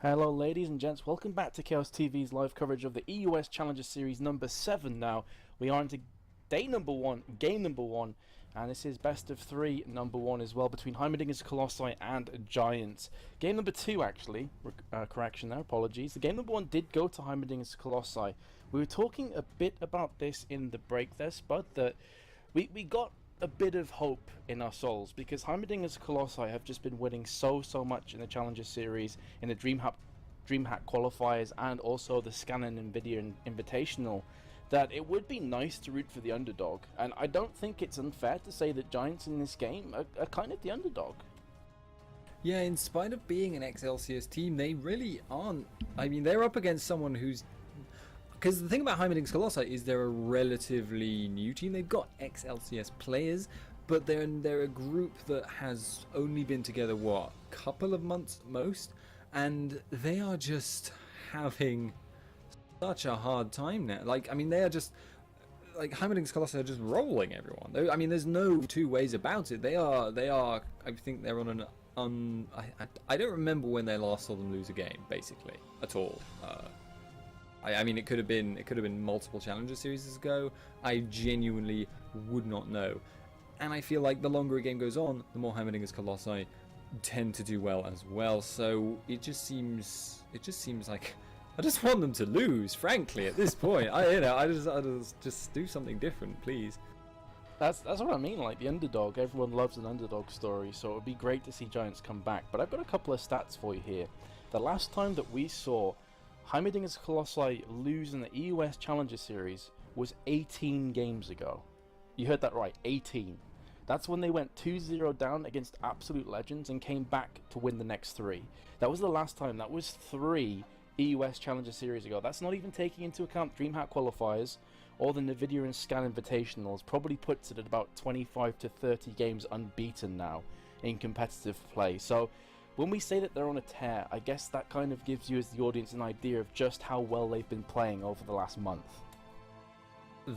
Hello ladies and gents, welcome back to Kaostv's live coverage of the EUS Challenger Series number 7 now. We are into day number 1, game number 1, and this is best of 3 number 1 as well between Heimerdingers, Colossi and Giants. Game number 2 actually, correction there, apologies. The game number 1 did go to Heimerdingers, Colossi. We were talking a bit about this in the break there, Spud, that we got a bit of hope in our souls because Heimerdingers Colossi have just been winning so much in the Challenger Series, in the DreamHack qualifiers, and also the Scannon Nvidia Invitational, that it would be nice to root for the underdog. And I don't think it's unfair to say that Giants in this game are kind of the underdog. Yeah, in spite of being an ex-LCS team, they really aren't. I mean, they're up against someone who's... Because the thing about Heimerdingers Colossi is they're a relatively new team. They've got ex-LCS players, but they're a group that has only been together, what, a couple of months at most? And they are just having such a hard time now. Like, I mean, they are just... Like, Heimerdingers Colossi are just rolling everyone. I mean, there's no two ways about it. They are I think they're on an... I don't remember when they last saw them lose a game, basically, at all. I mean, it could have been multiple Challenger series ago. I genuinely would not know. And I feel like the longer a game goes on, the more Heimerdingers Colossi tend to do well as well. So it just seems like I just want them to lose, frankly, at this point. I just do something different, please. That's what I mean, like the underdog. Everyone loves an underdog story, so it would be great to see Giants come back. But I've got a couple of stats for you here. The last time that we saw Heimerdingers Colossi lose in the EUS Challenger Series was 18 games ago. You heard that right, 18. That's when they went 2-0 down against Absolute Legends and came back to win the next 3. That was the last time. That was 3 EUS Challenger Series ago. That's not even taking into account DreamHack qualifiers or the Nvidia and Scan Invitationals. Probably puts it at about 25 to 30 games unbeaten now in competitive play. So when we say that they're on a tear, I guess that kind of gives you as the audience an idea of just how well they've been playing over the last month.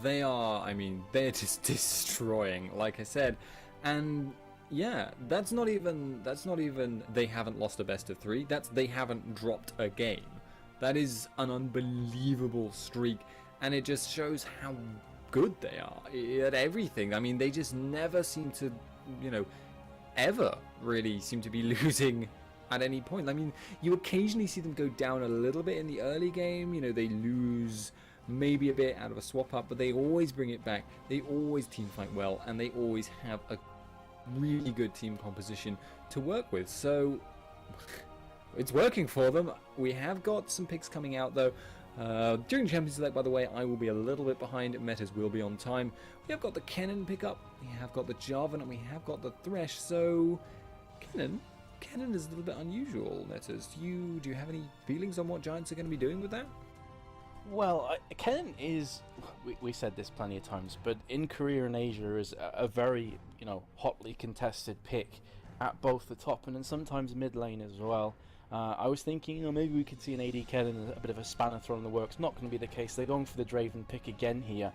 They are, I mean, they're just destroying, like I said. And yeah, that's not even they haven't lost a best of 3, that's they haven't dropped a game. That is an unbelievable streak, and it just shows how good they are at everything. I mean, they just never seem to, ever really seem to be losing at any point. I mean, you occasionally see them go down a little bit in the early game. They lose maybe a bit out of a swap up, but they always bring it back. They always team fight well, and they always have a really good team composition to work with. So it's working for them. We have got some picks coming out though. During Champions Select, by the way, I will be a little bit behind. Metas will be on time. We have got the Kennen pickup, we have got the Jarvan, and we have got the Thresh. So Kennen is a little bit unusual. Metas, do you have any feelings on what Giants are going to be doing with that? Well, Kennen is, we said this plenty of times, but in Korea and Asia is a very, hotly contested pick at both the top and then sometimes mid lane as well. I was thinking, maybe we could see an AD Kennen, a bit of a spanner thrown in the works. Not going to be the case. They're going for the Draven pick again here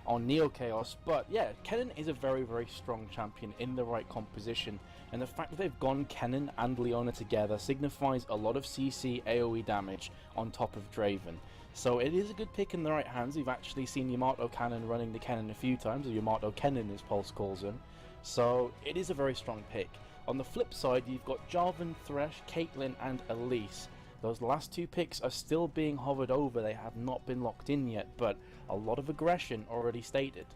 on Neo Chaos. But yeah, Kennen is a very strong champion in the right composition. And the fact that they've gone Kennen and Leona together signifies a lot of CC AoE damage on top of Draven. So it is a good pick in the right hands. We've actually seen Yamato Cannon running the Kennen a few times, or Yamato Kennen as Pulse calls him. So it is a very strong pick. On the flip side, you've got Jarvan, Thresh, Caitlyn and Elise. Those last 2 picks are still being hovered over. They have not been locked in yet, but a lot of aggression already stated.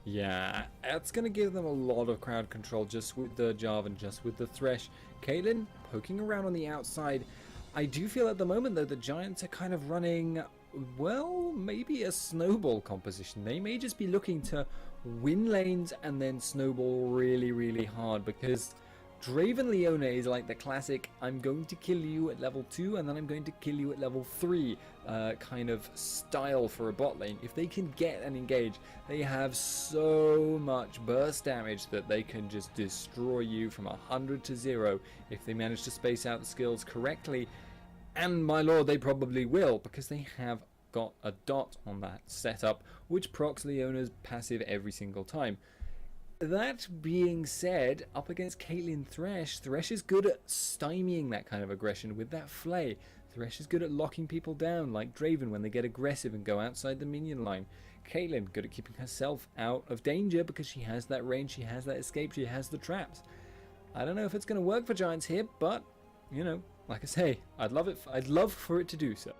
Yeah, that's going to give them a lot of crowd control just with the Jarvan, just with the Thresh. Caitlyn poking around on the outside. I do feel at the moment though the Giants are kind of running, well, maybe a snowball composition. They may just be looking to win lanes and then snowball really hard, because Draven Leona is like the classic I'm going to kill you at level 2 and then I'm going to kill you at level 3 kind of style for a bot lane. If they can get and engage, they have so much burst damage that they can just destroy you from 100 to 0 if they manage to space out the skills correctly. And my lord, they probably will, because they have got a dot on that setup which procs Leona's passive every single time. That being said, up against Caitlyn Thresh, Thresh is good at stymieing that kind of aggression with that flay. Thresh is good at locking people down, like Draven when they get aggressive and go outside the minion line. Caitlyn, good at keeping herself out of danger because she has that range, she has that escape, she has the traps. I don't know if it's going to work for Giants here, but, you know, like I say, I'd love for it to do so.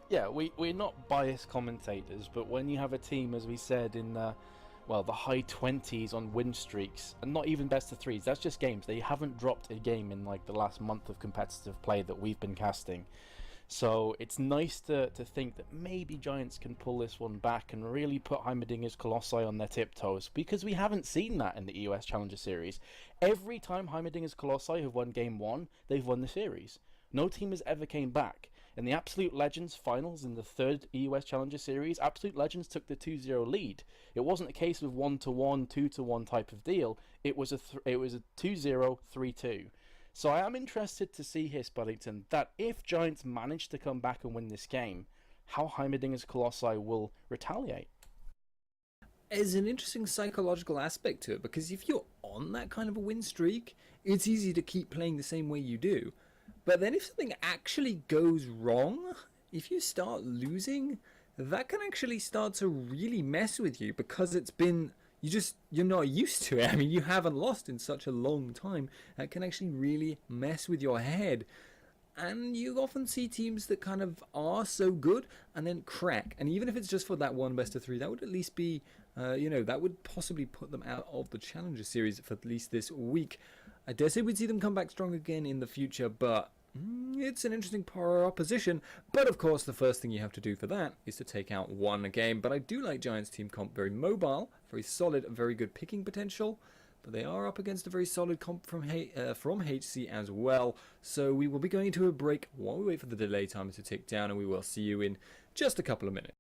Yeah, we're not biased commentators, but when you have a team, as we said, in the high 20s on win streaks, and not even best of threes, that's just games. They haven't dropped a game in like the last month of competitive play that we've been casting. So it's nice to think that maybe Giants can pull this one back and really put Heimerdingers Colossi on their tiptoes, because we haven't seen that in the EUS Challenger Series. Every time Heimerdingers Colossi have won game 1, they've won the series. No team has ever came back. In the Absolute Legends finals in the third EUS Challenger Series, Absolute Legends took the 2-0 lead. It wasn't a case of 1-1, 2-1 type of deal. It was a 2-0, 3-2. So I am interested to see here, Spuddington, that if Giants manage to come back and win this game, how Heimerdingers Colossi will retaliate. There's an interesting psychological aspect to it, because if you're on that kind of a win streak, it's easy to keep playing the same way you do. But then if something actually goes wrong, if you start losing, that can actually start to really mess with you, because it's been, you're not used to it. I mean, you haven't lost in such a long time. That can actually really mess with your head. And you often see teams that kind of are so good and then crack. And even if it's just for that one best of 3, that would at least be, that would possibly put them out of the Challenger Series for at least this week. I dare say we'd see them come back strong again in the future, but it's an interesting proposition. But of course, the first thing you have to do for that is to take out one game. But I do like Giants team comp, very mobile, very solid, very good picking potential. But they are up against a very solid comp from HC as well. So we will be going into a break while we wait for the delay timer to tick down, and we will see you in just a couple of minutes.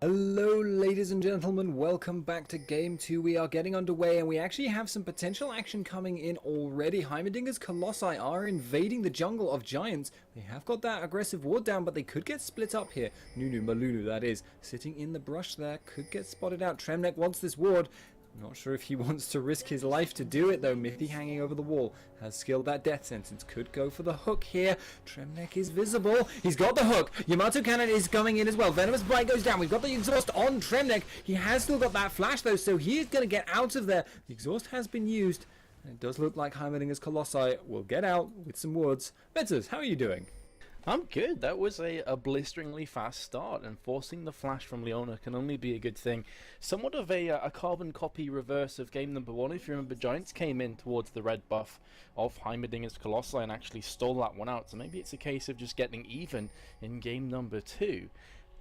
Hello ladies and gentlemen, welcome back to Game 2. We are getting underway and we actually have some potential action coming in already. Heimerdingers Colossi are invading the jungle of giants. They have got that aggressive ward down, but they could get split up here. Nunu, Malunu that is, sitting in the brush there, could get spotted out. Tremnek wants this ward. Not sure if he wants to risk his life to do it though. Mithy hanging over the wall has skilled that death sentence. Could go for the hook here. Tremnek is visible. He's got the hook. Yamato cannon is coming in as well. Venomous Blight goes down. We've got the exhaust on Tremnek. He has still got that flash though, so he is going to get out of there. The exhaust has been used. And it does look like Heimerdingers Colossi will get out with some wards. Metzers, how are you doing? I'm good. That was a blisteringly fast start, and forcing the flash from Leona can only be a good thing. Somewhat of a carbon copy reverse of game number 1. If you remember, Giants came in towards the red buff of Heimerdingers Colossi and actually stole that one out, so maybe it's a case of just getting even in game number 2.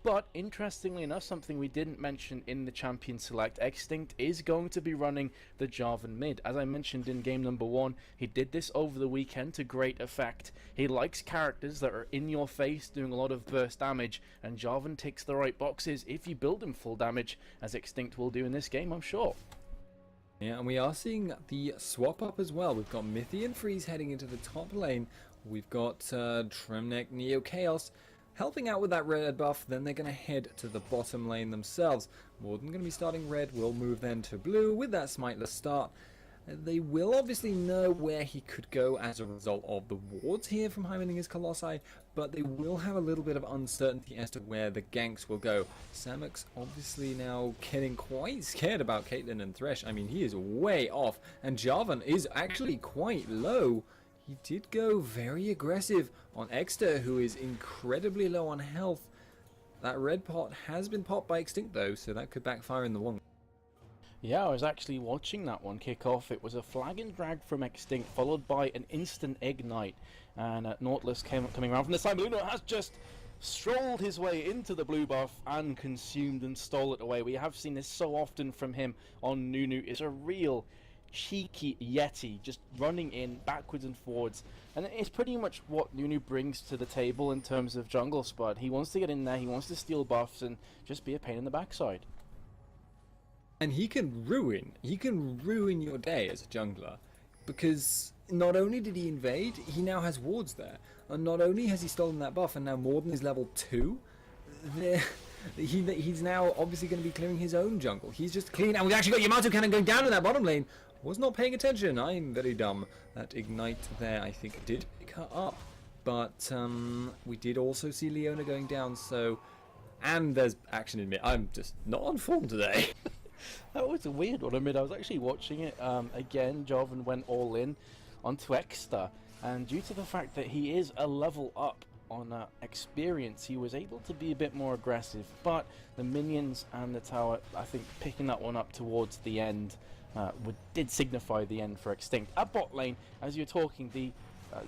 But interestingly enough, something we didn't mention in the Champion Select, Extinct is going to be running the Jarvan mid. As I mentioned in game number 1, he did this over the weekend to great effect. He likes characters that are in your face, doing a lot of burst damage, and Jarvan ticks the right boxes if you build him full damage, as Extinct will do in this game, I'm sure. Yeah, and we are seeing the swap up as well. We've got Mithy and Freeze heading into the top lane. We've got Tremnek, Neo Chaos helping out with that red buff. Then they're going to head to the bottom lane themselves. Warden going to be starting red, will move then to blue with that smiteless start. They will obviously know where he could go as a result of the wards here from Heimerdingers Colossi, but they will have a little bit of uncertainty as to where the ganks will go. Samux obviously now getting quite scared about Caitlyn and Thresh. I mean, he is way off, and Jarvan is actually quite low. He did go very aggressive on Exter, who is incredibly low on health. That red pot has been popped by Extinct though, so that could backfire in the long. Yeah, I was actually watching that one kick off. It was a flag and drag from Extinct, followed by an instant ignite. And Nautilus coming around from the side. Luno has just strolled his way into the blue buff and consumed and stole it away. We have seen this so often from him on Nunu. It's a real cheeky Yeti, just running in backwards and forwards, and it's pretty much what Nunu brings to the table in terms of jungle spot. He wants to get in there, he wants to steal buffs and just be a pain in the backside. And he can ruin your day as a jungler, because not only did he invade, he now has wards there, and not only has he stolen that buff, and now Morden is level 2. He's now obviously going to be clearing his own jungle. He's just clean, and we've actually got Yamato Cannon going down in that bottom lane. Was not paying attention. I'm very dumb. That ignite there, I think, did pick her up, but we did also see Leona going down. So, and there's action in mid. I'm just not on form today. That was a weird one. I mean, I was actually watching it again. Jarvan went all in onto Exter, and due to the fact that he is a level up on experience, he was able to be a bit more aggressive, but the minions and the tower, I think picking that one up towards the end did signify the end for Extinct. At bot lane, as you're talking, the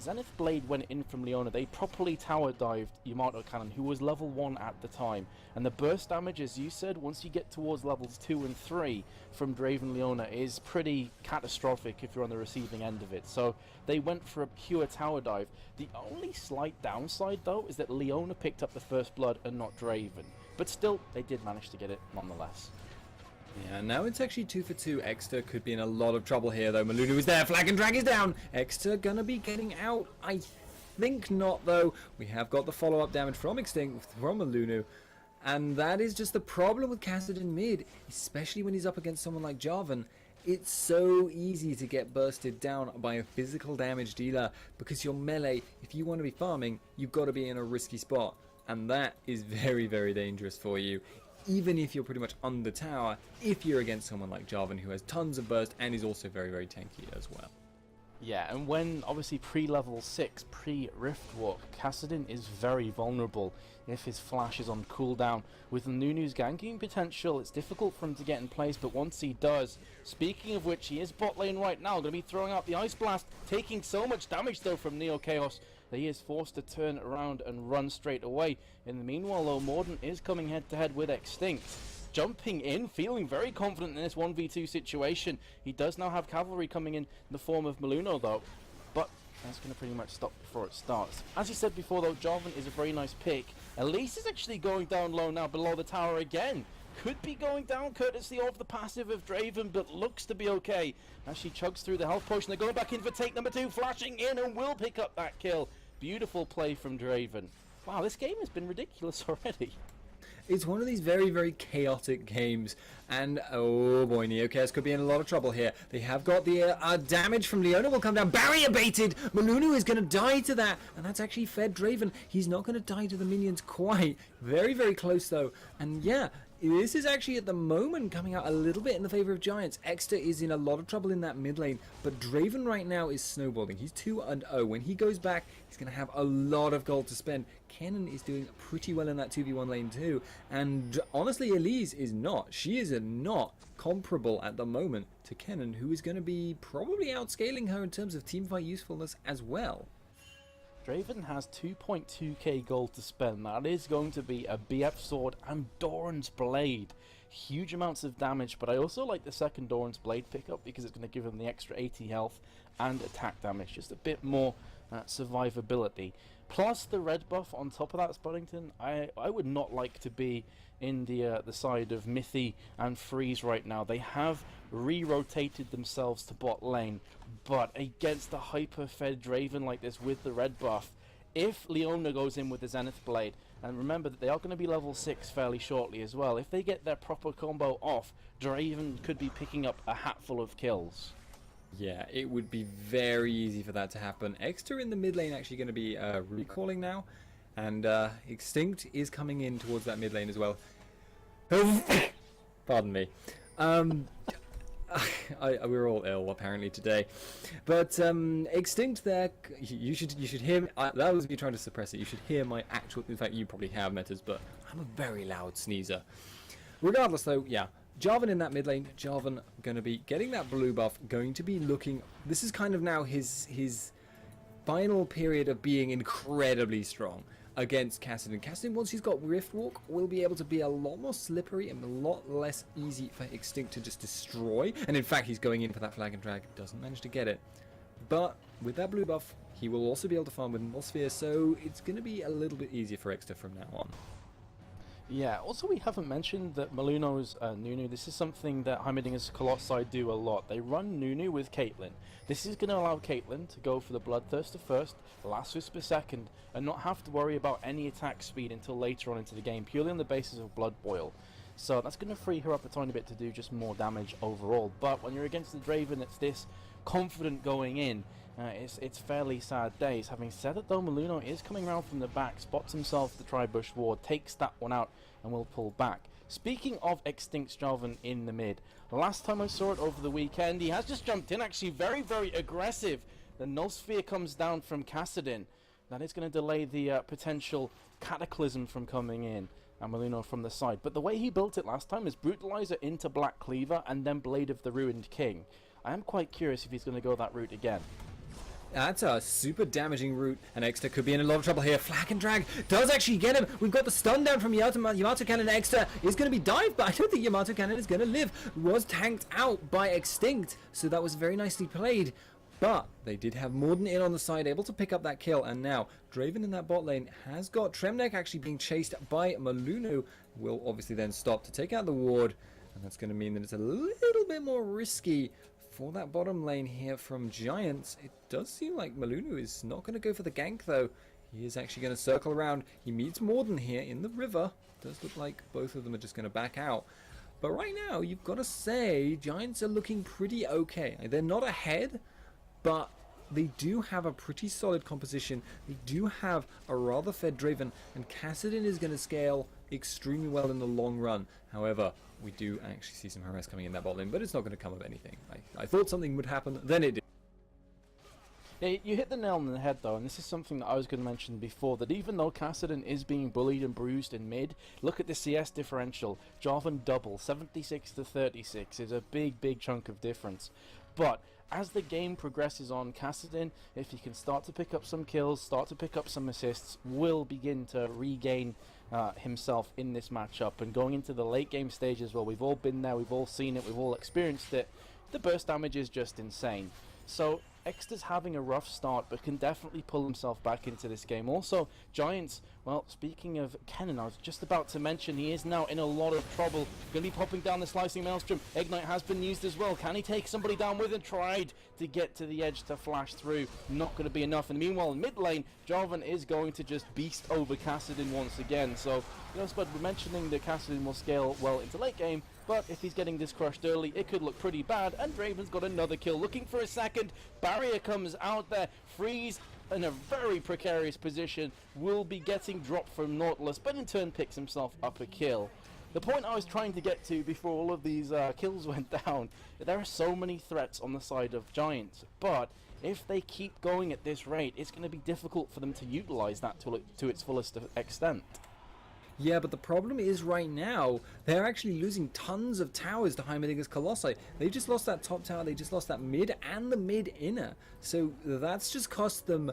Zenith Blade went in from Leona. They properly tower dived Yamato Cannon, who was level 1 at the time. And the burst damage, as you said, once you get towards levels 2 and 3 from Draven Leona is pretty catastrophic if you're on the receiving end of it. So they went for a pure tower dive. The only slight downside, though, is that Leona picked up the first blood and not Draven. But still, they did manage to get it nonetheless. Yeah, now it's actually 2 for 2. Exter could be in a lot of trouble here, though. Malunu is there. Flag and drag is down. Exter gonna be getting out. I think not, though. We have got the follow-up damage from Extinct, from Malunu. And that is just the problem with Kassadin mid, especially when he's up against someone like Jarvan. It's so easy to get bursted down by a physical damage dealer because your melee, if you want to be farming, you've got to be in a risky spot. And that is very, very dangerous for you. Even if you're pretty much on the tower, if you're against someone like Jarvan who has tons of burst and is also very, very tanky as well. Yeah, and when obviously pre-level 6, pre-Rift Walk, Kassadin is very vulnerable if his flash is on cooldown. With Nunu's ganking potential, it's difficult for him to get in place, but once he does, speaking of which, he is bot lane right now, going to be throwing out the Ice Blast, taking so much damage though from Neo Chaos that he is forced to turn around and run straight away. In the meanwhile though, Mordant is coming head to head with Extinct. Jumping in, feeling very confident in this 1v2 situation. He does now have cavalry coming in the form of Maluno though, but that's going to pretty much stop before it starts. As you said before though, Jarvan is a very nice pick. Elise is actually going down low now below the tower again. Could be going down courtesy of the passive of Draven, but looks to be okay as she chugs through the health potion. They're going back in for take number 2, flashing in and will pick up that kill. Beautiful play from Draven. Wow, this game has been ridiculous already. It's one of these very, very chaotic games, and oh boy, Neo Chaos could be in a lot of trouble here. They have got the damage from Leona will come down. Barrier baited! Malunu is going to die to that, and that's actually fed Draven. He's not going to die to the minions quite. Very, very close though, and yeah, this is actually at the moment coming out a little bit in the favor of Giants. Exter is in a lot of trouble in that mid lane, but Draven right now is snowballing. He's 2-0. When he goes back, he's going to have a lot of gold to spend. Kennen is doing pretty well in that 2v1 lane too, and honestly Elise is not. She is not comparable at the moment to Kennen, who is going to be probably outscaling her in terms of teamfight usefulness as well. Draven has 2.2k gold to spend. That is going to be a BF sword and Doran's blade. Huge amounts of damage, but I also like the second Doran's blade pickup because it's going to give him the extra 80 health and attack damage, just a bit more survivability. Plus the red buff on top of that, Spuddington. I would not like to be in the side of Mithy and Freeze right now. They have re-rotated themselves to bot lane, but against a hyper-fed Draven like this with the red buff, if Leona goes in with the Zenith Blade, and remember that they are going to be level 6 fairly shortly as well, if they get their proper combo off, Draven could be picking up a hatful of kills. Yeah, it would be very easy for that to happen. Exter in the mid lane actually going to be recalling now, and Extinct is coming in towards that mid lane as well. Pardon me. We're all ill apparently today, but Extinct there. You should hear. That was me trying to suppress it. You should hear my actual. In fact, you probably have Metas, but I'm a very loud sneezer. Regardless, though, yeah. Jarvan in that mid lane. Jarvan going to be getting that blue buff. Going to be looking. This is kind of now his final period of being incredibly strong against Kassadin. Kassadin, once he's got Rift Walk, will be able to be a lot more slippery and a lot less easy for Extinct to just destroy. And in fact, he's going in for that flag and drag. Doesn't manage to get it. But with that blue buff, he will also be able to farm with Atmosphere, so it's going to be a little bit easier for Exter from now on. Yeah, also we haven't mentioned that Maluno's Nunu, this is something that Heimerdingers Colossi do a lot. They run Nunu with Caitlyn. This is going to allow Caitlyn to go for the Bloodthirster first, Last Whisper second, and not have to worry about any attack speed until later on into the game, purely on the basis of Blood Boil. So that's going to free her up a tiny bit to do just more damage overall. But when you're against the Draven that's this confident going in, it's fairly sad days. Having said that though, Maluno is coming around from the back, spots himself the Tri-Bush Ward, takes that one out and will pull back. Speaking of Extinct Jarvan in the mid, last time I saw it over the weekend, he has just jumped in, actually very, very aggressive. The Null Sphere comes down from Kassadin. That is going to delay the potential Cataclysm from coming in, and Maluno from the side. But the way he built it last time is Brutalizer into Black Cleaver and then Blade of the Ruined King. I am quite curious if he's going to go that route again. That's a super damaging route, and Exeter could be in a lot of trouble here. Flag and drag does actually get him. We've got the stun down from Yamato Cannon. Exeter is going to be dived, but I don't think Yamato Cannon is going to live. Was tanked out by Extinct, so that was very nicely played. But they did have Morden in on the side, able to pick up that kill, and now Draven in that bot lane has got Tremnek actually being chased by Malunu. Will obviously then stop to take out the ward, and that's going to mean that it's a little bit more risky for that bottom lane here from Giants. It does seem like Malunu is not going to go for the gank though. He is actually going to circle around. He meets Morden here in the river. Does look like both of them are just going to back out. But right now, you've got to say, Giants are looking pretty okay. They're not ahead, but they do have a pretty solid composition. They do have a rather fed Draven, and Kassadin is going to scale extremely well in the long run. However, we do actually see some harass coming in that bot lane, but it's not going to come of anything. I thought something would happen, then it did. Yeah, you hit the nail on the head though, and this is something that I was going to mention before, that even though Kassadin is being bullied and bruised in mid, look at the CS differential. Jarvan double, 76 to 36 is a big chunk of difference. But as the game progresses on, Kassadin, if he can start to pick up some kills, start to pick up some assists, will begin to regain himself in this matchup. And going into the late game stages, well, we've all been there, we've all seen it, we've all experienced it. The burst damage is just insane. So Exeter's having a rough start, but can definitely pull himself back into this game. Also, Giants, well, speaking of Kennen, I was just about to mention, he is now in a lot of trouble. Going to be popping down the slicing maelstrom. Ignite has been used as well. Can he take somebody down with it? Tried to get to the edge to flash through. Not going to be enough. And meanwhile, in mid lane, Jarvan is going to just beast over Kassadin once again. So, you know, Spud, we're mentioning that Kassadin will scale well into late game, but if he's getting this crushed early, it could look pretty bad. And Draven's got another kill. Looking for a second. Barrier comes out there. Freeze in a very precarious position. Will be getting dropped from Nautilus, but in turn picks himself up a kill. The point I was trying to get to before all of these kills went down, there are so many threats on the side of Giants, but if they keep going at this rate, it's going to be difficult for them to utilize that to its fullest extent. Yeah, but the problem is right now, they're actually losing tons of towers to Heimerdingers Colossi. They just lost that top tower, they just lost that mid and the mid inner. So that's just cost them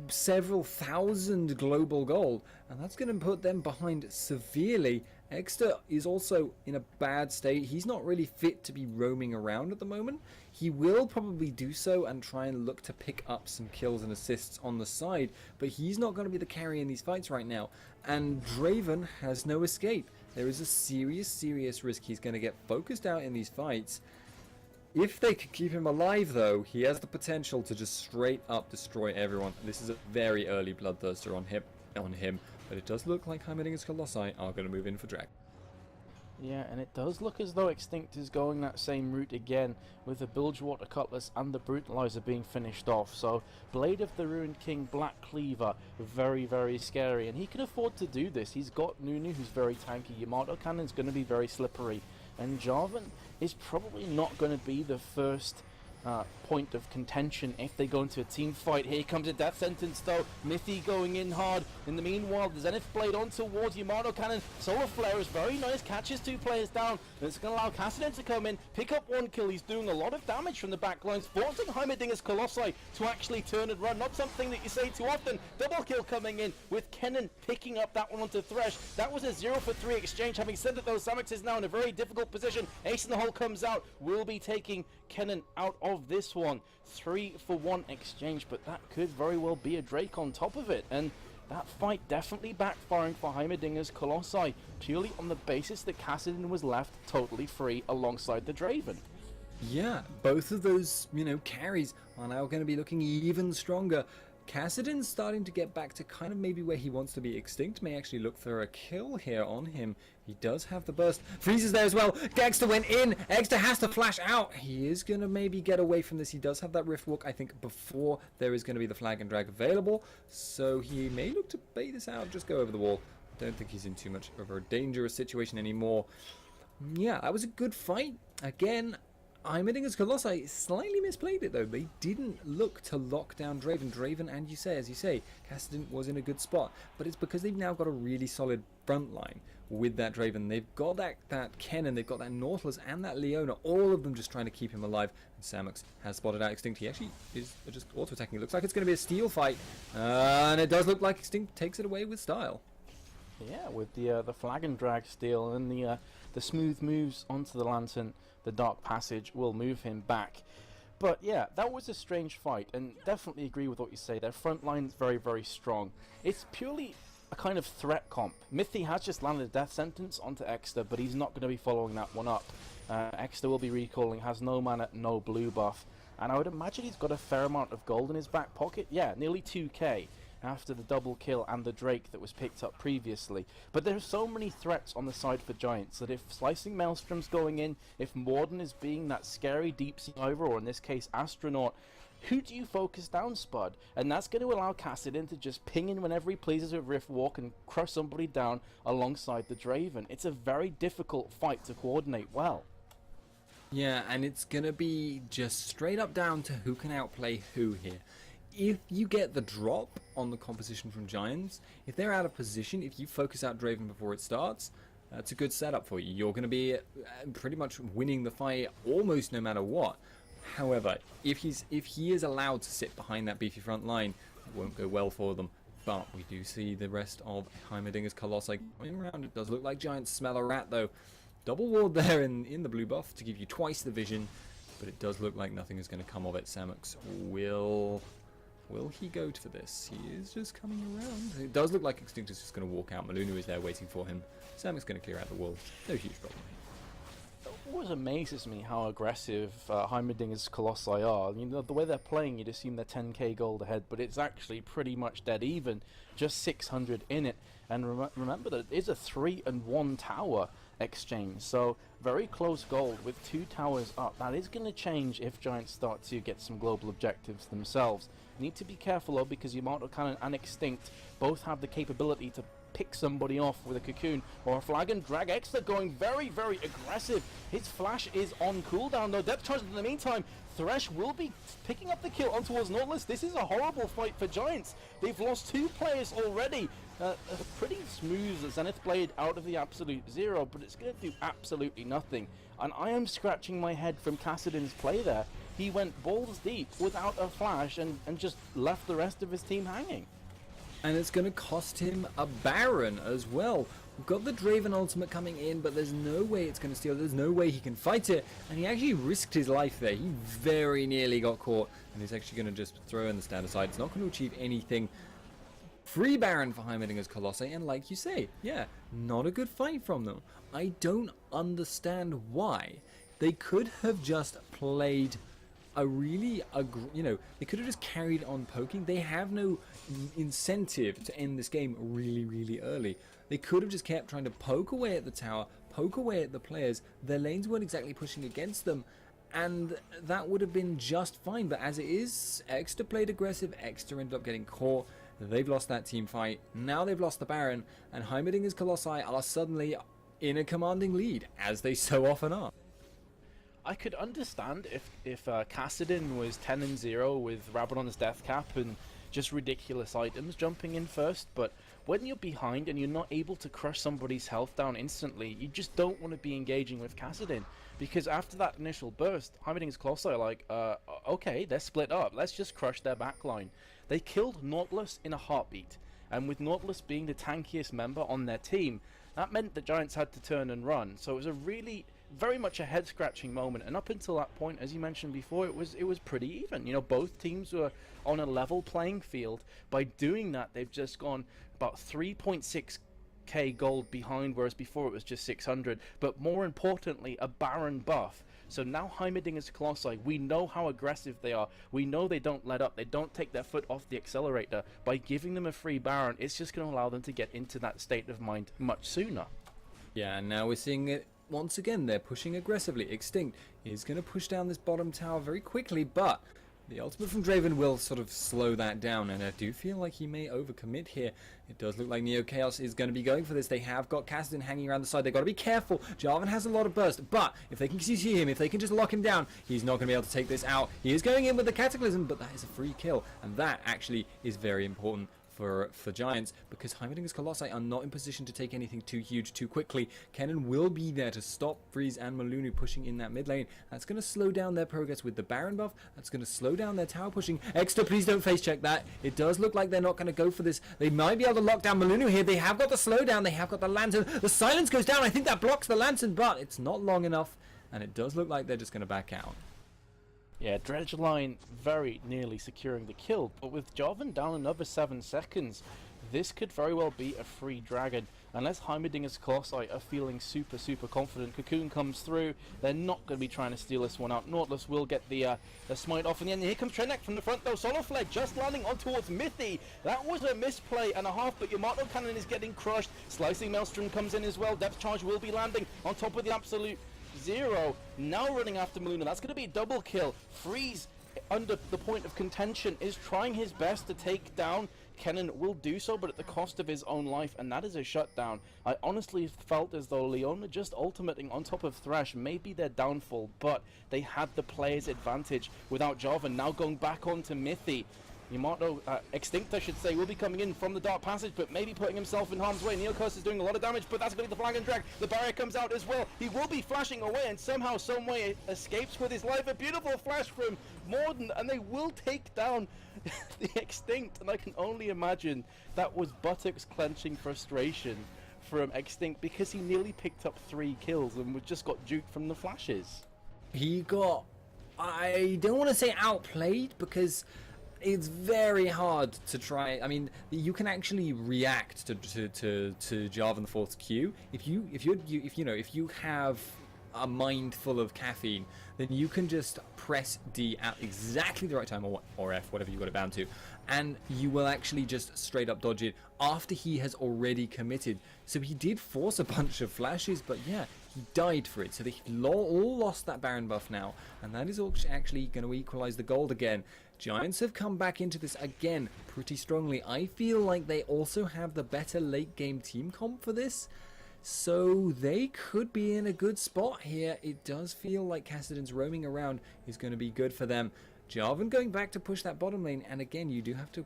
several thousand global gold, and that's going to put them behind severely. Exeter is also in a bad state. He's not really fit to be roaming around at the moment. He will probably do so and try and look to pick up some kills and assists on the side, but he's not going to be the carry in these fights right now. And Draven has no escape. There is a serious risk he's going to get focused out in these fights. If they can keep him alive, though, he has the potential to just straight up destroy everyone. This is a very early bloodthirster on him, but it does look like Heimerdingers Colossi are going to move in for drag. Yeah, and it does look as though Extinct is going that same route again, with the Bilgewater Cutlass and the Brutalizer being finished off. So, Blade of the Ruined King, Black Cleaver, very scary, and he can afford to do this. He's got Nunu, who's very tanky. Yamato Cannon's going to be very slippery, and Jarvan is probably not going to be the first point of contention if they go into a team fight. Here comes a death sentence though. Mithy going in hard. In the meanwhile, the Zenith Blade on towards Yamato Cannon. Solar Flare is very nice, catches two players down, and it's going to allow Kassadin to come in, pick up one kill. He's doing a lot of damage from the back lines, forcing Heimerdingers Colossi to actually turn and run. Not something that you say too often. Double kill coming in with Kennen picking up that one onto Thresh. That was a 0 for 3 exchange. Having said that though, Samix is now in a very difficult position. Ace in the hole comes out, will be taking Kennen out of this one. 3 for 1 exchange, but that could very well be a Drake on top of it, and that fight definitely backfiring for Heimerdingers Colossi, purely on the basis that Kassadin was left totally free alongside the Draven. Yeah, both of those, carries are now going to be looking even stronger. Kassadin's starting to get back to kind of maybe where he wants to be. Extinct may actually look for a kill here on him. He does have the burst. Freeze is there as well. Dexter went in. Exeter has to flash out. He is going to maybe get away from this. He does have that Rift Walk, I think, before there is going to be the flag and drag available. So he may look to bait this out, just go over the wall. Don't think he's in too much of a dangerous situation anymore. Yeah, that was a good fight. Again, Heimerdingers Colossi slightly misplayed it though. They didn't look to lock down Draven. Draven, and as you say, Kaostv was in a good spot. But it's because they've now got a really solid front line with that Draven. They've got that Kennen, they've got that Nautilus and that Leona, all of them just trying to keep him alive. And Samux has spotted out Extinct. He actually is just auto-attacking. It looks like it's going to be a steal fight. And it does look like Extinct takes it away with style. Yeah, with the flag and drag steal and the smooth moves onto the Lantern, the Dark Passage will move him back. But yeah, that was a strange fight, and definitely agree with what you say. Their front line's very, very strong. It's purely a kind of threat comp. Mithy has just landed a death sentence onto Exter, but he's not going to be following that one up. Exter will be recalling, has no mana, no blue buff, and I would imagine he's got a fair amount of gold in his back pocket. Yeah, nearly 2k. After the double kill and the Drake that was picked up previously. But there are so many threats on the side for Giants that if Slicing Maelstrom's going in, if Morden is being that scary deep sea diver, or in this case Astronaut, who do you focus down, Spud? And that's going to allow Kassadin to just ping in whenever he pleases with Rift Walk and crush somebody down alongside the Draven. It's a very difficult fight to coordinate well. Yeah, and it's going to be just straight up down to who can outplay who here. If you get the drop on the composition from Giants, if they're out of position, if you focus out Draven before it starts, that's a good setup for you. You're going to be pretty much winning the fight almost no matter what. However, if he is allowed to sit behind that beefy front line, it won't go well for them. But we do see the rest of Heimerdingers Colossi going around. It does look like Giants smell a rat though. Double ward there in the blue buff to give you twice the vision, but it does look like nothing is going to come of it. Samux Will he go for this? He is just coming around. It does look like Extinct is just going to walk out. Malunu is there waiting for him. Sam's going to clear out the wall. No huge problem. It always amazes me how aggressive Heimerdingers Colossi are. You know, the way they're playing, you'd assume they're 10k gold ahead, but it's actually pretty much dead even. Just 600 in it. And remember that it is a 3 and 1 tower exchange, so very close gold with 2 towers up. That is going to change if Giants start to get some global objectives themselves. You need to be careful though, because Immortal Cannon and Extinct both have the capability to pick somebody off with a cocoon or a flag and drag. Exter going very, very aggressive. His flash is on cooldown though. Depth charge in the meantime. Thresh will be picking up the kill on towards Nautilus. This is a horrible fight for Giants. They've lost 2 players already. A pretty smooth Zenith Blade out of the absolute zero, but it's going to do absolutely nothing. And I am scratching my head from Kassadin's play there. He went balls deep without a flash and just left the rest of his team hanging. And it's going to cost him a Baron as well. We've got the Draven ultimate coming in, but there's no way it's going to steal. There's no way he can fight it. And he actually risked his life there. He very nearly got caught. And he's actually going to just throw in the stand aside. It's not going to achieve anything. Free Baron for Heimerdingers Colossi. And like you say, yeah, not a good fight from them. I don't understand why. They could have just played a really, they could have just carried on poking. They have no incentive to end this game really, really early. They could have just kept trying to poke away at the tower, poke away at the players. Their lanes weren't exactly pushing against them, and that would have been just fine. But as it is, Exter played aggressive. Exter ended up getting caught. They've lost that team fight. Now they've lost the Baron, and Heimerdingers Colossi are suddenly in a commanding lead, as they so often are. I could understand if Kassadin was 10 and 0 with Rabadon's death cap and just ridiculous items jumping in first, but when you're behind and you're not able to crush somebody's health down instantly, you just don't want to be engaging with Kassadin, because after that initial burst, Heimerdingers Colossi are like, okay, they're split up, let's just crush their backline. They killed Nautilus in a heartbeat, and with Nautilus being the tankiest member on their team, that meant the Giants had to turn and run. So it was a really, very much a head-scratching moment, and up until that point, as you mentioned before, it was pretty even. You know, both teams were on a level playing field. By doing that, they've just gone about 3.6k gold behind, whereas before it was just 600. But more importantly, a Baron buff. So now Heimerdingers Colossi, we know how aggressive they are. We know they don't let up. They don't take their foot off the accelerator. By giving them a free Baron, it's just going to allow them to get into that state of mind much sooner. Yeah, and now we're seeing it once again. They're pushing aggressively. Extinct is going to push down this bottom tower very quickly, but The ultimate from Draven will sort of slow that down, and I do feel like he may overcommit here. It does look like Neo Chaos is going to be going for this. They have got Kassadin hanging around the side. They've got to be careful. Jarvan has a lot of burst, but if they can see him, if they can just lock him down, he's not going to be able to take this out. He is going in with the Cataclysm, but that is a free kill, and that actually is very important for Giants, because Heimerdingers Colossi are not in position to take anything too huge too quickly. Kennen will be there to stop Freeze and Malunu pushing in that mid lane. That's going to slow down their progress with the Baron buff. That's going to slow down their tower pushing. Extra, please don't face check that. It does look like they're not going to go for this. They might be able to lock down Malunu here. They have got the slowdown. They have got the Lantern. The silence goes down. I think that blocks the Lantern, but it's not long enough, and it does look like they're just going to back out. Yeah, Dredgeline very nearly securing the kill, but with Jarvan down another 7 seconds, this could very well be a free dragon. Unless Heimerdingers Colossi are feeling super confident, Cocoon comes through, they're not going to be trying to steal this one out. Nautilus will get the smite off in the end. Here comes Trenek from the front though, Solo Flare just landing on towards Mithy. That was a misplay and a half, but Yamato Cannon is getting crushed. Slicing Maelstrom comes in as well, Depth Charge will be landing on top of the Absolute Zero, now running after Maluna. That's going to be a double kill. Freeze, under the point of contention, is trying his best to take down Kennen. Will do so, but at the cost of his own life, and that is a shutdown. I honestly felt as though Leona just ultimating on top of Thresh may be their downfall, but they had the player's advantage without Jarvan. Now going back onto Mithy. Yamato, Extinct I should say, will be coming in from the Dark Passage, but maybe putting himself in harm's way. Neocurse is doing a lot of damage, but that's going to be the Flag and Drag. The barrier comes out as well. He will be flashing away and somehow, some way escapes with his life. A beautiful flash from Morden, and they will take down the Extinct, and I can only imagine that was buttocks clenching frustration from Extinct, because he nearly picked up 3 kills and was just got juked from the flashes. He got, I don't want to say outplayed, because it's very hard to try. I mean, you can actually react to Jarvan the Fourth's Q if you have a mind full of caffeine, then you can just press D at exactly the right time, or F, whatever you got it bound to, and you will actually just straight up dodge it after he has already committed. So he did force a bunch of flashes, but yeah, he died for it. So they all lost that Baron buff now, and that is actually going to equalize the gold again. Giants have come back into this again pretty strongly. I feel like they also have the better late game team comp for this, so they could be in a good spot here. It does feel like Kassadin's roaming around is going to be good for them. Jarvan going back to push that bottom lane, and again, you do have to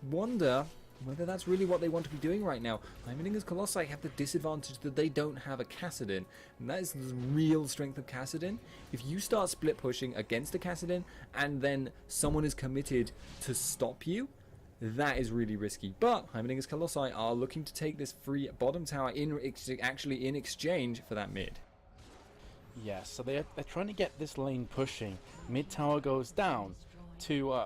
wonder whether that's really what they want to be doing right now. Heimerdingers Colossi have the disadvantage that they don't have a Kassadin, and that is the real strength of Kassadin. If you start split pushing against a Kassadin and then someone is committed to stop you, that is really risky. But Heimerdingers Colossi are looking to take this free bottom tower in exchange for that mid. Yes, so they're trying to get this lane pushing. Mid tower goes down to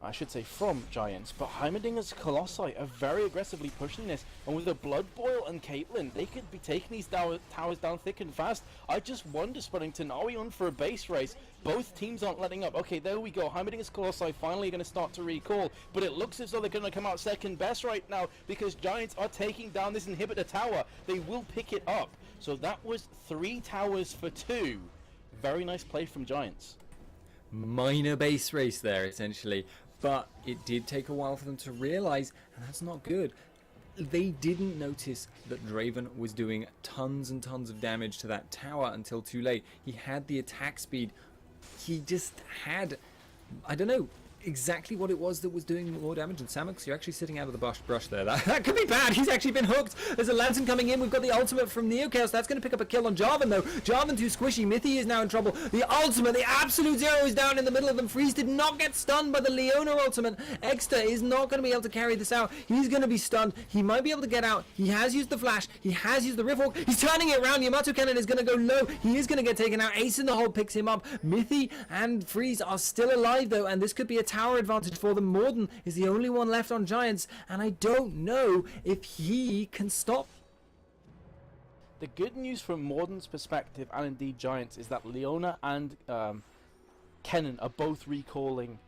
I should say from Giants, but Heimerdingers Colossi are very aggressively pushing this, and with the Blood Boil and Caitlyn, they could be taking these towers down thick and fast. I just wonder, Spuddington, are we on for a base race? Both teams aren't letting up. Okay, there we go. Heimerdingers Colossi finally going to start to recall, but it looks as though they're going to come out second best right now, because Giants are taking down this inhibitor tower. They will pick it up. So that was 3 towers for 2. Very nice play from Giants. Minor base race there, essentially. But it did take a while for them to realize, and that's not good. They didn't notice that Draven was doing tons and tons of damage to that tower until too late. He had the attack speed. He just had, I don't know exactly what it was that was doing more damage. And Samux, you're actually sitting out of the brush there. That could be bad. He's actually been hooked. There's a Lantern coming in. We've got the ultimate from Neo Chaos. That's going to pick up a kill on Jarvan, though. Jarvan too squishy. Mithy is now in trouble. The ultimate, the Absolute Zero is down in the middle of them. Freeze did not get stunned by the Leona ultimate. Exter is not going to be able to carry this out. He's going to be stunned. He might be able to get out. He has used the flash. He has used the Riftwalk. He's turning it around. Yamato Cannon is going to go low. He is going to get taken out. Ace in the hole picks him up. Mithy and Freeze are still alive, though, and this could be a tower advantage for them. Morden is the only one left on Giants, and I don't know if he can stop. The good news from Morden's perspective, and indeed Giants, is that Leona and Kennen are both recalling,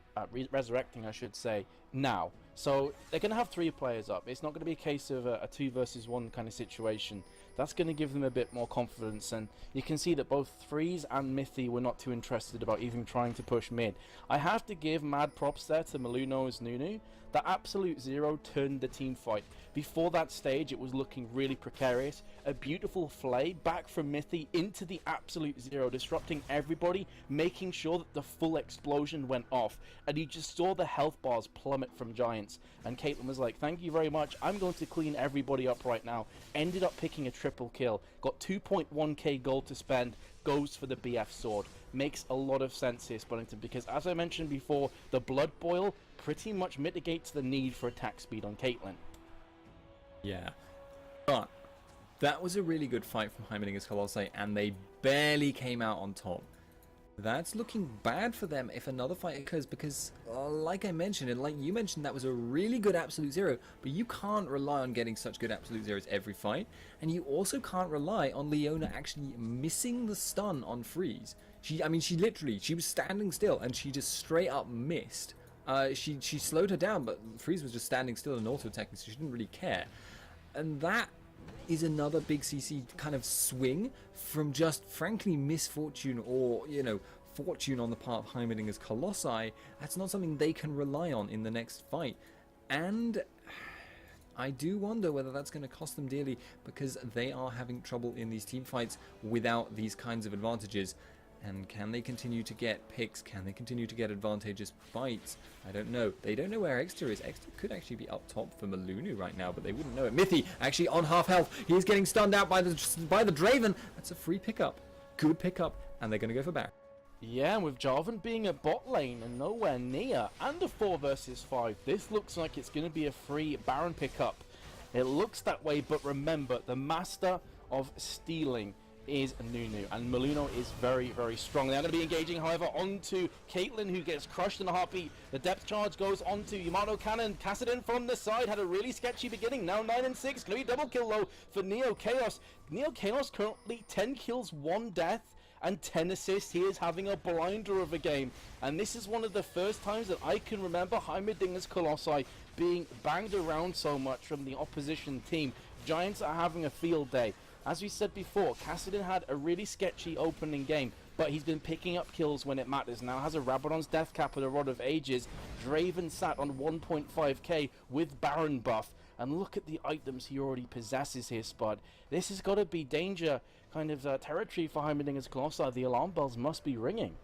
resurrecting I should say, now. So they're going to have 3 players up. It's not going to be a case of a 2 versus 1 kind of situation. That's going to give them a bit more confidence, and you can see that both Freeze and Mithy were not too interested about even trying to push mid. I have to give mad props there to Maluno's Nunu. That Absolute Zero turned the team fight. Before that stage, it was looking really precarious. A beautiful flay back from Mithy into the Absolute Zero, disrupting everybody, making sure that the full explosion went off. And you just saw the health bars plummet from Giants. And Caitlyn was like, thank you very much, I'm going to clean everybody up right now. Ended up picking a triple kill. Got 2.1k gold to spend, goes for the BF sword. Makes a lot of sense here, Spuddington, because as I mentioned before, the Blood Boil pretty much mitigates the need for attack speed on Caitlyn. Yeah, but that was a really good fight from Heimerdingers Colossi, and they barely came out on top. That's looking bad for them if another fight occurs, because like I mentioned, and like you mentioned, that was a really good Absolute Zero, but you can't rely on getting such good Absolute Zeros every fight, and you also can't rely on Leona actually missing the stun on Freeze. She was standing still, and she just straight up missed. She slowed her down, but Freeze was just standing still and auto-attacking, so she didn't really care. And that is another big CC kind of swing from just, frankly, misfortune or, you know, fortune on the part of Heimerdingers Colossi. That's not something they can rely on in the next fight. And I do wonder whether that's going to cost them dearly, because they are having trouble in these team fights without these kinds of advantages. And can they continue to get picks? Can they continue to get advantageous fights? I don't know. They don't know where Exeter is. Exeter could actually be up top for Malunu right now, but they wouldn't know it. Mithy actually on half health. He's getting stunned out by the Draven. That's a free pickup. Good pickup. And they're going to go for back. Yeah, and with Jarvan being at bot lane and nowhere near, and a 4 versus 5, this looks like it's going to be a free Baron pickup. It looks that way, but remember, the master of stealing is Nunu, and Maluno is very, very strong. They're going to be engaging, however, onto Caitlyn, who gets crushed in a heartbeat. The depth charge goes onto Yamato Cannon. Kassadin from the side had a really sketchy beginning. Now 9 and 6. Going to be double kill though for Neo Chaos. Neo Chaos currently 10 kills, 1 death, and 10 assists. He is having a blinder of a game, and this is one of the first times that I can remember Heimerdingers Colossi being banged around so much from the opposition team. Giants are having a field day. As we said before, Kassadin had a really sketchy opening game, but he's been picking up kills when it matters. Now has a Rabadon's death cap and a Rod of Ages. Draven sat on 1.5k with Baron buff, and look at the items he already possesses here, Spud. This has got to be danger kind of territory for Heimerdingers Colossi. The alarm bells must be ringing.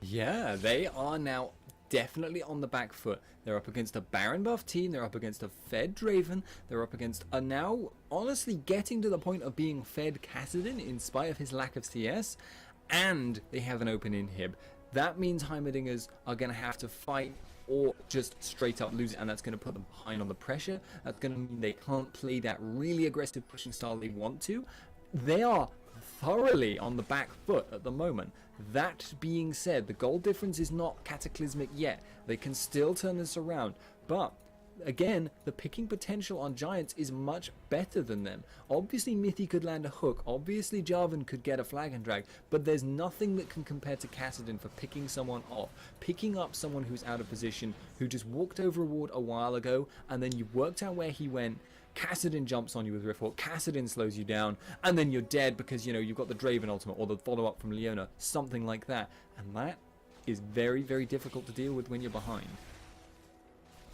Yeah, they are now definitely on the back foot. They're up against a Baron buff team, they're up against a fed Draven, they're up against a now honestly getting to the point of being fed Kassadin in spite of his lack of CS, and they have an open inhib. That means Heimerdingers are going to have to fight or just straight up lose, and that's going to put them behind on the pressure. That's going to mean they can't play that really aggressive pushing style they want to. They are thoroughly on the back foot at the moment. That being said, the goal difference is not cataclysmic yet. They can still turn this around, but again, the picking potential on Giants is much better than them. Obviously Mithy could land a hook, obviously Jarvan could get a flag and drag, but there's nothing that can compare to Kassadin for picking someone off, picking up someone who's out of position, who just walked over a ward a while ago, and then you worked out where he went. Kassadin jumps on you with Riftwalk, Kassadin slows you down, and then you're dead because, you know, you've got the Draven ultimate or the follow-up from Leona, something like that. And that is very, very difficult to deal with when you're behind.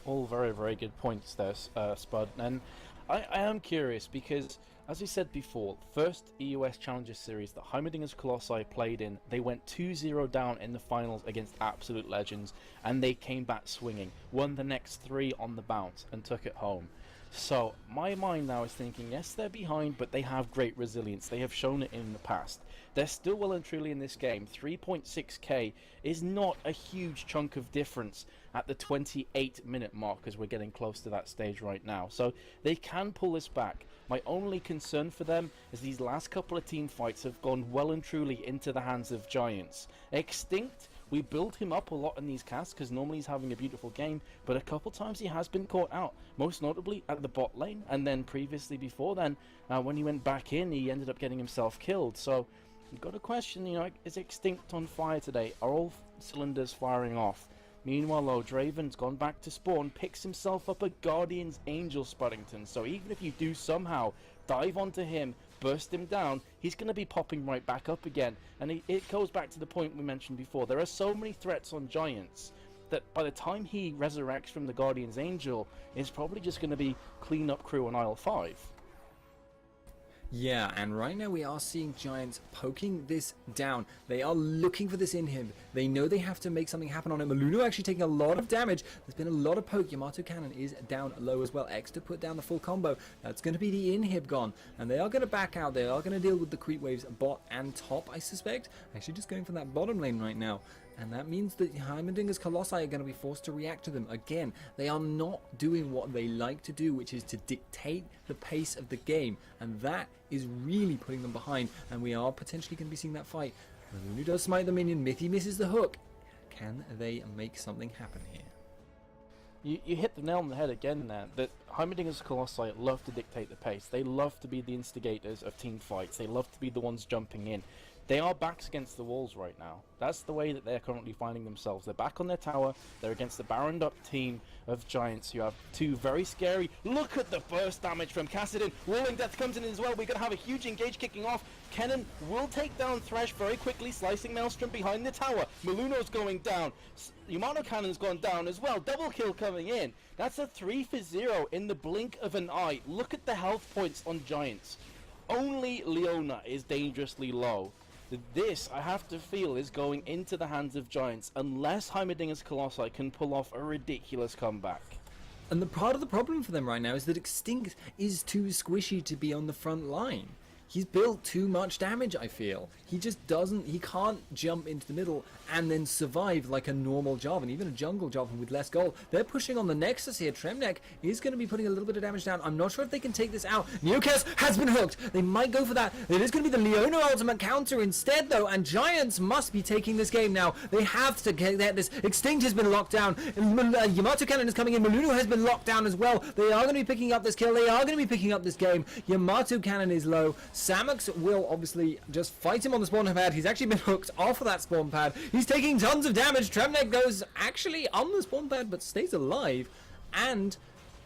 All very, very good points there, Spud. And I am curious because, as we said before, first EUS Challenger Series that Heimerdingers Colossi played in, they went 2-0 down in the finals against Absolute Legends, and they came back swinging, won the next 3 on the bounce, and took it home. So my mind now is thinking, yes, they're behind, but they have great resilience. They have shown it in the past. They're still well and truly in this game. 3.6k is not a huge chunk of difference at the 28-minute mark, as we're getting close to that stage right now. So they can pull this back. My only concern for them is these last couple of team fights have gone well and truly into the hands of Giants. Extinct, we build him up a lot in these casts because normally he's having a beautiful game, but a couple times he has been caught out, most notably at the bot lane, and then previously before then, when he went back in, he ended up getting himself killed. So you've got a question, you know, is Extinct on fire today? Are all cylinders firing off? Meanwhile, though, Draven's gone back to spawn, picks himself up a Guardian's Angel, Spuddington. So even if you do somehow dive onto him, burst him down, he's going to be popping right back up again. And it goes back to the point we mentioned before. There are so many threats on Giants that by the time he resurrects from the Guardian's Angel, it's probably just going to be clean up crew on aisle 5. Yeah, and right now we are seeing Giants poking this down. They are looking for this inhib. They know they have to make something happen on it. Maluno actually taking a lot of damage. There's been a lot of poke. Yamato Cannon is down low as well. X to put down the full combo. That's going to be the inhib gone. And they are going to back out. They are going to deal with the creep waves bot and top, I suspect. Actually just going for that bottom lane right now. And that means that Heimerdingers Colossi are going to be forced to react to them. Again, they are not doing what they like to do, which is to dictate the pace of the game. And that is really putting them behind. And we are potentially going to be seeing that fight. Malunu does smite the minion. Mithy misses the hook. Can they make something happen here? You hit the nail on the head again there, that Heimerdingers Colossi love to dictate the pace. They love to be the instigators of team fights. They love to be the ones jumping in. They are backs against the walls right now. That's the way that they're currently finding themselves. They're back on their tower. They're against the Baroned up team of Giants who have two very scary. Look at the burst damage from Kassadin. Rolling Death comes in as well. We're going to have a huge engage kicking off. Kennen will take down Thresh very quickly, slicing Maelstrom behind the tower. Maluno's going down. Yamato Cannon's gone down as well. Double kill coming in. That's a 3 for 0 in the blink of an eye. Look at the health points on Giants. Only Leona is dangerously low. This, I have to feel, is going into the hands of Giants unless Heimerdingers Colossi can pull off a ridiculous comeback. And the part of the problem for them right now is that Extinct is too squishy to be on the front line. He's built too much damage, I feel. He just doesn't, he can't jump into the middle and then survive like a normal Jarvan, even a jungle Jarvan with less gold. They're pushing on the Nexus here. Tremnek is going to be putting a little bit of damage down. I'm not sure if they can take this out. Neocast has been hooked. They might go for that. It is going to be the Leona ultimate counter instead though, and Giants must be taking this game now. They have to get this. Extinct has been locked down. Yamato Cannon is coming in. Maluno has been locked down as well. They are going to be picking up this kill. They are going to be picking up this game. Yamato Cannon is low. Samux will obviously just fight him on the spawn pad. He's actually been hooked off of that spawn pad. He's taking tons of damage. Tremnek goes actually on the spawn pad but stays alive. And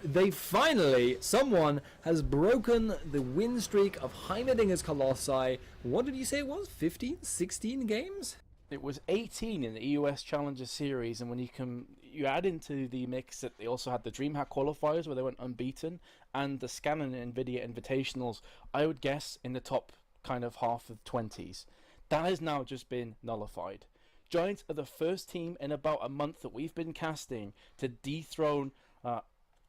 they finally, someone has broken the win streak of Heimerdingers Colossi. What did you say it was? 15? 16 games? It was 18 in the EUS Challenger Series, and when you add into the mix that they also had the DreamHack qualifiers where they went unbeaten, and the Scannon Nvidia Invitationals, I would guess in the top kind of half of 20s. That has now just been nullified. Giants are the first team in about a month that we've been casting to dethrone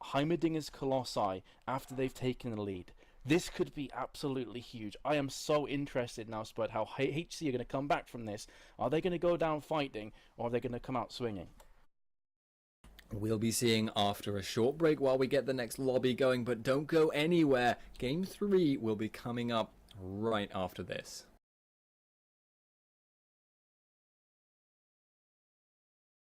Heimerdingers Colossi after they've taken the lead. This could be absolutely huge. I am so interested now, Spud, how HC are going to come back from this. Are they going to go down fighting, or are they going to come out swinging? We'll be seeing after a short break while we get the next lobby going, but don't go anywhere. Game 3 will be coming up right after this.